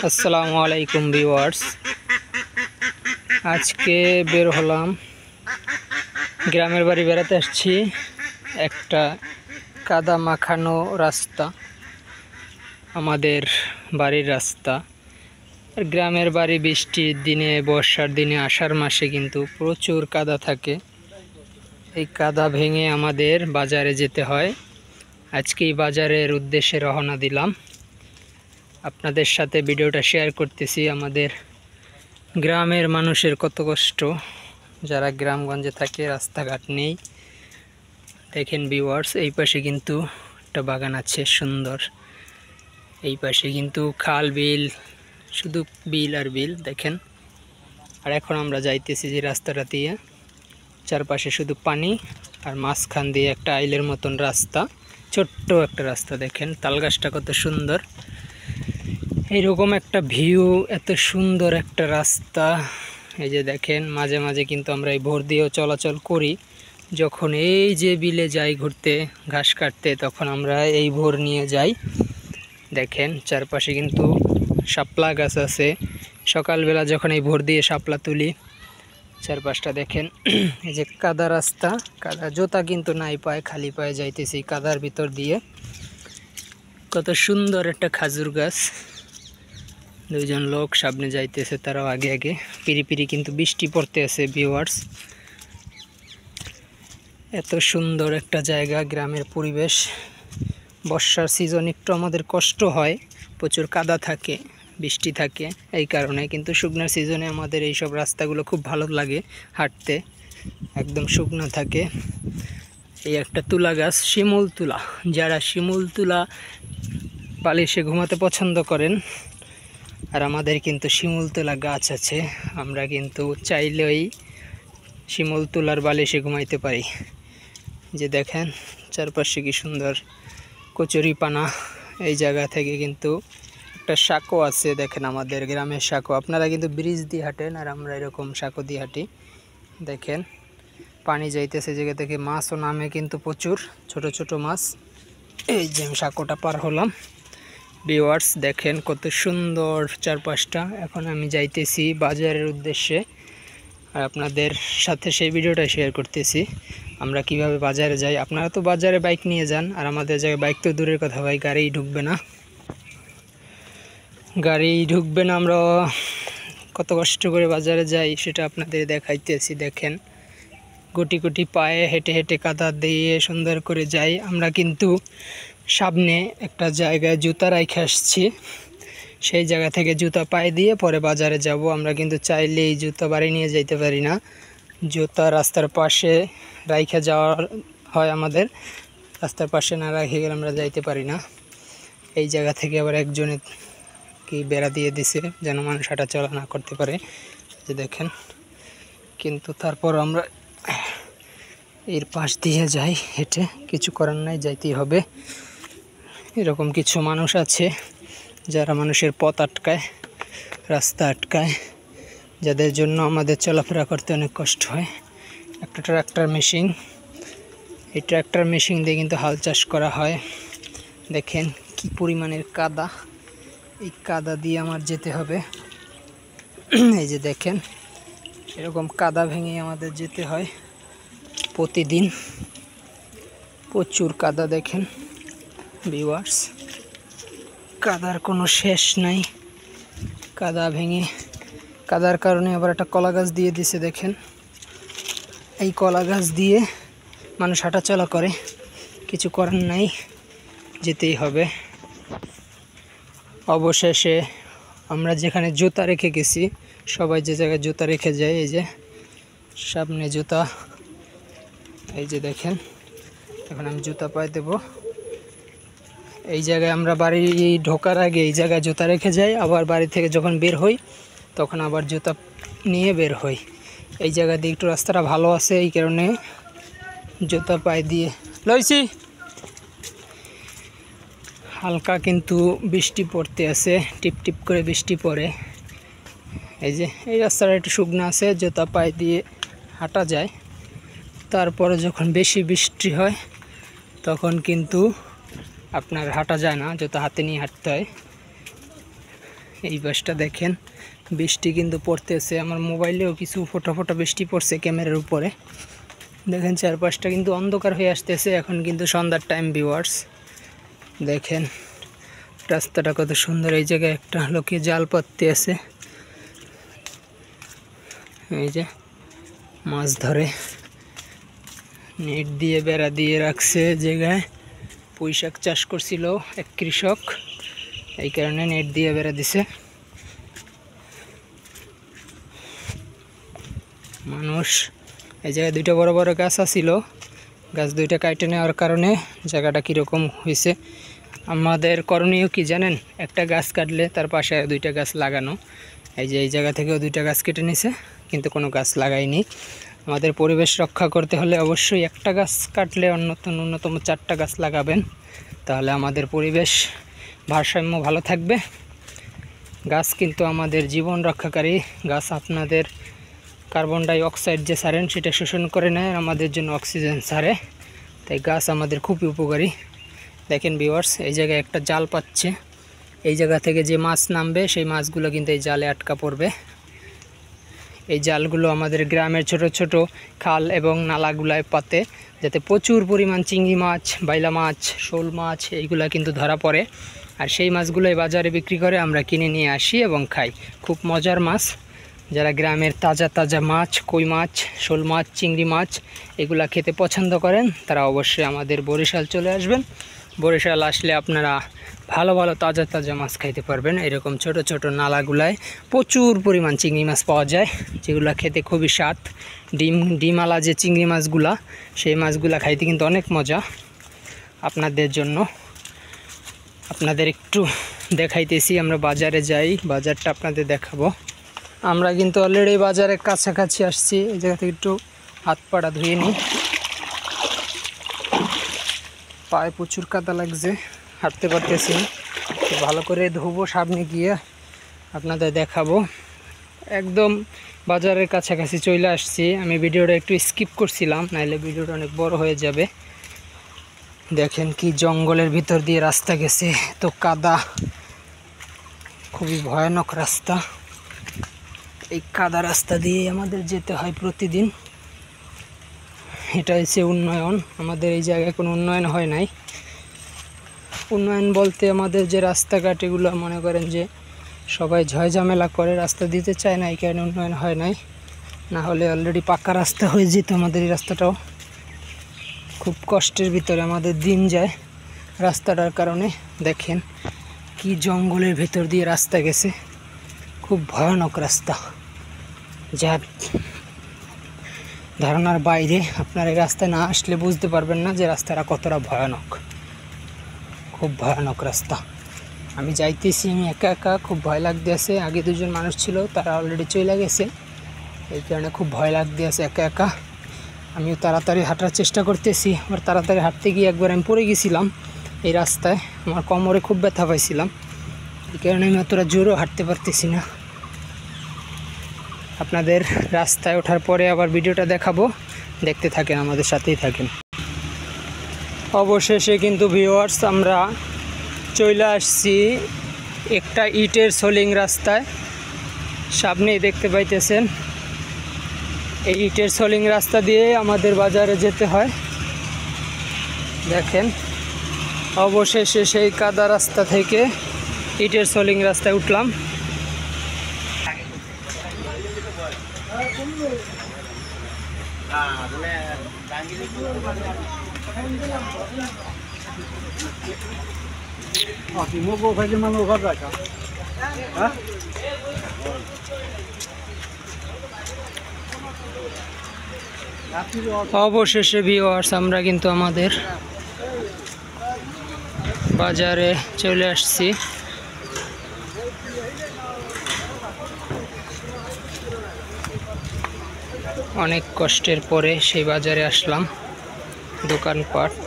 আসসালামু আলাইকুম ভিউয়ার্স। আজকে বের হলাম, গ্রামের বাড়ি বেড়াতে আসছি। একটা কাদা মাখানো রাস্তা, আমাদের বাড়ির রাস্তা। আর গ্রামের বাড়ি বৃষ্টির দিনে, বর্ষার দিনে, আষাঢ় মাসে কিন্তু প্রচুর কাদা থাকে। এই কাদা ভেঙে আমাদের বাজারে যেতে হয়। আজকেই বাজারের উদ্দেশ্যে রওনা দিলাম। আপনাদের সাথে ভিডিওটা শেয়ার করতেছি। আমাদের গ্রামের মানুষের কত কষ্ট, যারা গ্রামগঞ্জে থাকে, রাস্তাঘাট নেই। দেখেন ভিউয়ার্স, এই পাশে কিন্তু একটা বাগান আছে সুন্দর। এই পাশে কিন্তু খাল বিল, শুধু বিল আর বিল দেখেন। আর এখন আমরা যাইতেছি যে রাস্তাটা দিয়ে, চারপাশে শুধু পানি, আর মাঝখান দিয়ে একটা আইলের মতন রাস্তা, ছোট্ট একটা রাস্তা। দেখেন তালগাছটা কত সুন্দর। এইরকম একটা ভিউ, এত সুন্দর একটা রাস্তা। এই যে দেখেন, মাঝে মাঝে কিন্তু আমরা এই ভোর দিয়েও চলাচল করি। যখন এই যে বিলে যাই ঘুরতে, ঘাস কাটতে, তখন আমরা এই ভোর নিয়ে যাই। দেখেন চারপাশে কিন্তু শাপলা গাছ আছে। সকালবেলা যখন এই ভোর দিয়ে শাপলা তুলি, চারপাশটা দেখেন। এই যে কাদা রাস্তা, কাদা, জুতা কিন্তু নাই পায়ে, খালি পায়ে যাইতেছি কাদার ভিতর দিয়ে। কত সুন্দর একটা খাজুর গাছ। দুইজন লোক সামনে যাইতেছে, তারাও আগে আগে। পিরি পিরি কিন্তু বৃষ্টি পড়তে আছে ভিউয়ার্স। এত সুন্দর একটা জায়গা, গ্রামের পরিবেশ। বর্ষার সিজন একটু আমাদের কষ্ট হয়, প্রচুর কাদা থাকে, বৃষ্টি থাকে, এই কারণে। কিন্তু শুকনার সিজনে আমাদের এইসব রাস্তাগুলো খুব ভালো লাগে হাঁটতে, একদম শুকনো থাকে। এই একটা তুলা গাছ, শিমুল তুলা। যারা শিমুল তুলা বালিশে ঘুমাতে পছন্দ করেন, আর আমাদের কিন্তু শিমুল তুলা গাছ আছে, আমরা কিন্তু চাইলেই শিমুল তুলার বালিশে ঘুমাইতে পারি। যে দেখেন চারপাশে কি সুন্দর কচুরিপানা। এই জায়গা থেকে কিন্তু একটা সাঁকো আছে, দেখেন আমাদের গ্রামের সাঁকো। আপনারা কিন্তু ব্রিজ দিয়ে হাঁটেন, আর আমরা এরকম সাঁকো দিয়ে হাঁটি। দেখেন পানি যাইতেছে জায়গা থেকে, মাছও নামে কিন্তু প্রচুর, ছোট ছোট মাছ। এই যে আমি সাঁকোটা পার হলাম ভিউয়ার্স, দেখেন কত সুন্দর চারপাশটা। এখন আমি যাইতেছি বাজারের উদ্দেশ্যে, আর আপনাদের সাথে সেই ভিডিওটা শেয়ার করতেছি আমরা কিভাবে বাজারে যাই। আপনারা তো বাজারে বাইক নিয়ে যান, আর আমাদের জায়গায় বাইক তো দূরের কথা ভাই, গাড়ি ঢুকবে না, গাড়ি ঢুকবে না। আমরা কত কষ্ট করে বাজারে যাই সেটা আপনাদের দেখাইতেছি। দেখেন গুটি গুটি পায়ে হেঁটে হেঁটে কাদা দিয়ে সুন্দর করে যাই। আমরা কিন্তু সামনে একটা জায়গায় জুতা রাইখে আসছি, সেই জায়গা থেকে জুতা পায়ে দিয়ে পরে বাজারে যাব। আমরা কিন্তু চাইলেই জুতা বাড়ি নিয়ে যাইতে পারি না, জুতা রাস্তার পাশে রাইখে যাওয়া হয় আমাদের। রাস্তার পাশে না রাখে গেলে আমরা যাইতে পারি না। এই জায়গা থেকে আবার একজনে কি বেড়া দিয়ে দিছে, যেন মানুষ হাঁটা চলা না করতে পারে। যে দেখেন, কিন্তু তারপর আমরা এর পাশ দিয়ে যাই হেঁটে, কিছু করার নাই, যাইতেই হবে। এরকম কিছু মানুষ আছে যারা মানুষের পথ আটকায়, রাস্তা আটকায়, যাদের জন্য আমাদের চলাফেরা করতে অনেক কষ্ট হয়। একটা ট্রাক্টর মেশিন, এই ট্রাক্টর মেশিন দিয়ে কিন্তু হাল চাষ করা হয়। দেখেন কি পরিমাণের কাদা, এই কাদা দিয়ে আমার যেতে হবে। এই যে দেখেন, এরকম কাদা ভেঙে আমাদের যেতে হয় প্রতিদিন। প্রচুর কাদা দেখেন ভিউয়ার্স, কাদার কোনো শেষ নাই। কাদা ভেঙে, কাদার কারণে আবার একটা কলা গাছ দিয়ে দিছে। দেখেন এই কলা গাছ দিয়ে মানুষ হাঁটাচলা করে, কিছু করার নাই, যেতেই হবে। অবশেষে আমরা যেখানে জুতা রেখে গেছি, সবাই যে জায়গায় জুতা রেখে যায়, এই যে সামনে জুতা, এই যে দেখেন। এখন আমি জুতা পায়ে দেব। এই জায়গায় আমরা বাড়ি ঢোকার আগে এই জায়গায় জুতা রেখে যাই, আবার বাড়ি থেকে যখন বের হই তখন আবার জুতা নিয়ে বের হই। এই জায়গা দিয়ে একটু রাস্তাটা ভালো আছে, এই কারণে জুতা পায়ে দিয়ে লইছি। হালকা কিন্তু বৃষ্টি পড়তে আছে, টিপ টিপ করে বৃষ্টি পড়ে। এই যে এই রাস্তাটা একটু শুকনো আছে, জুতা পায়ে দিয়ে হাঁটা যায়। তারপরে যখন বেশি বৃষ্টি হয় তখন কিন্তু আপনার হাঁটা যায় না, জুতা হাতে নিয়ে হাঁটতে হয়। এই পাশটা দেখেন বৃষ্টি কিন্তু পড়তেছে, আমার মোবাইলেও কিছু ফোটা ফোটা বৃষ্টি পড়ছে ক্যামেরার উপরে। দেখেন চারপাশটা কিন্তু অন্ধকার হয়ে আসতেছে, এখন কিন্তু সন্ধ্যার টাইম ভিউয়ার্স। দেখেন রাস্তাটা কত সুন্দর। এই জায়গায় একটা লোকে জাল পাততে আছে, এই যে মাছ ধরে নেট দিয়ে বেড়া দিয়ে রাখছে। জায়গায় পুঁইশাক চাষ করছিল এক কৃষক, এই কারণে নেট দিয়ে বেড়া দিছে। মানুষ এই জায়গায় দুইটা বড় বড় গাছ আছিল, গাছ দুইটা কাটে নেওয়ার কারণে জায়গাটা কীরকম হয়েছে। আমাদের করণীয় কি জানেন, একটা গাছ কাটলে তার পাশে দুইটা গাছ লাগানো। এই যে এই জায়গা থেকেও দুইটা গাছ কেটে নিছে, কিন্তু কোনো গাছ লাগায়নি। আমাদের পরিবেশ রক্ষা করতে হলে অবশ্যই একটা গাছ কাটলে ন্যূনতম 4টা গাছ লাগাবেন, তাহলে আমাদের পরিবেশ ভারসাম্য ভালো থাকবে। গাছ কিন্তু আমাদের জীবন রক্ষাকারী। গাছ আপনাদের কার্বন ডাই অক্সাইড যে ছাড়েন সেটা শোষণ করে নেয়, আমাদের জন্য অক্সিজেন ছাড়ে। তাই গাছ আমাদের খুবই উপকারী। দেখেন ভিউয়ার্স, এই জায়গায় একটা জাল পাচ্ছে, এই জায়গা থেকে যে মাছ নামবে সেই মাছগুলো কিন্তু এই জালে আটকা পড়বে। এই জালগুলো আমাদের গ্রামের ছোট ছোট খাল এবং নালাগুলায় পাতে, যাতে প্রচুর পরিমাণ চিংড়ি মাছ, বাইলা মাছ, শোল মাছ এইগুলা কিন্তু ধরা পড়ে। আর সেই মাছগুলোই বাজারে বিক্রি করে, আমরা কিনে নিয়ে আসি এবং খাই। খুব মজার মাছ। যারা গ্রামের তাজা তাজা মাছ, কই মাছ, শোল মাছ, চিংড়ি মাছ এগুলা খেতে পছন্দ করেন, তারা অবশ্যই আমাদের বরিশাল চলে আসবেন। বরিশাল আসলে আপনারা ভালো ভালো তাজা তাজা মাছ খাইতে পারবেন। এরকম ছোট ছোট নালাগুলায় প্রচুর পরিমাণ চিংড়ি মাছ পাওয়া যায়, যেগুলো খেতে খুবই স্বাদ। ডিমালা যে চিংড়ি মাছগুলা, সেই মাছগুলা খাইতে কিন্তু অনেক মজা। আপনাদের জন্য আপনাদের একটু দেখাইতেছি, আমরা বাজারে যাই, বাজারটা আপনাদের দেখাবো। আমরা কিন্তু অলরেডি বাজারের কাছাকাছি আসছি। এই জায়গা থেকে একটু হাত পাটা ধুয়ে নিই, পায়ে প্রচুর কাদা লাগছে, হাঁটতে পারতেছি। ভালো করে ধুবো, সামনে গিয়ে আপনাদের দেখাবো। একদম বাজারের কাছাকাছি চলে আসছি। আমি ভিডিওটা একটু স্কিপ করছিলাম, নাহলে ভিডিওটা অনেক বড় হয়ে যাবে। দেখেন কি জঙ্গলের ভিতর দিয়ে রাস্তা গেছে, তো কাদা, খুবই ভয়ানক রাস্তা। এই কাদা রাস্তা দিয়ে আমাদের যেতে হয় প্রতিদিন। এটা হচ্ছে উন্নয়ন। আমাদের এই জায়গায় কোনো উন্নয়ন হয় নাই। উন্নয়ন বলতে আমাদের যে রাস্তাঘাট এগুলো মনে করেন যে সবাই ঝয়ঝামেলা করে, রাস্তা দিতে চায় না, এই কারণে উন্নয়ন হয় নাই। না হলে অলরেডি পাকা রাস্তা হয়ে যেত। আমাদের এই রাস্তাটাও খুব কষ্টের ভিতরে আমাদের দিন যায় রাস্তাটার কারণে। দেখেন কি জঙ্গলের ভেতর দিয়ে রাস্তা গেছে, খুব ভয়ানক রাস্তা, যার ধারণার বাইরে। আপনার এই রাস্তায় না আসলে বুঝতে পারবেন না যে রাস্তাটা কতটা ভয়ানক। খুব ভয়ানক রাস্তা। আমি যাইতেছি, আমি একা একা, খুব ভয় লাগতেছে। আগে দুজন মানুষ ছিল, তারা অলরেডি চলে গেছে, এই কারণে খুব ভয় লাগতেছে একা একা। আমিও তাড়াতাড়ি হাঁটার চেষ্টা করতেছি। আবার তাড়াতাড়ি হাঁটতে গিয়ে একবার আমি পড়ে গেছিলাম এই রাস্তায়, আমার কোমরে খুব ব্যথা পাইছিলাম, এই কারণে আমি অতটা জোরও হাঁটতে পারতেছি না। আপনাদের রাস্তায় ওঠার পরে আবার ভিডিওটা দেখাবো, দেখতে থাকেন, আমাদের সাথেই থাকেন। অবশেষে কিন্তু ভিউয়ার্স আমরা চলে আসছি একটা ইটের সোলিং রাস্তায়। সামনেই দেখতে পাইতেছেন, এই ইটের সোলিং রাস্তা দিয়ে আমাদের বাজারে যেতে হয়। দেখেন অবশেষে সেই কাদা রাস্তা থেকে ইটের সোলিং রাস্তায় উঠলাম। অবশেষে ভিউয়ার্স আমরা কিন্তু আমাদের বাজারে চলে আসছি। অনেক কষ্টের পরে সেই বাজারে আসলাম। দোকানপাট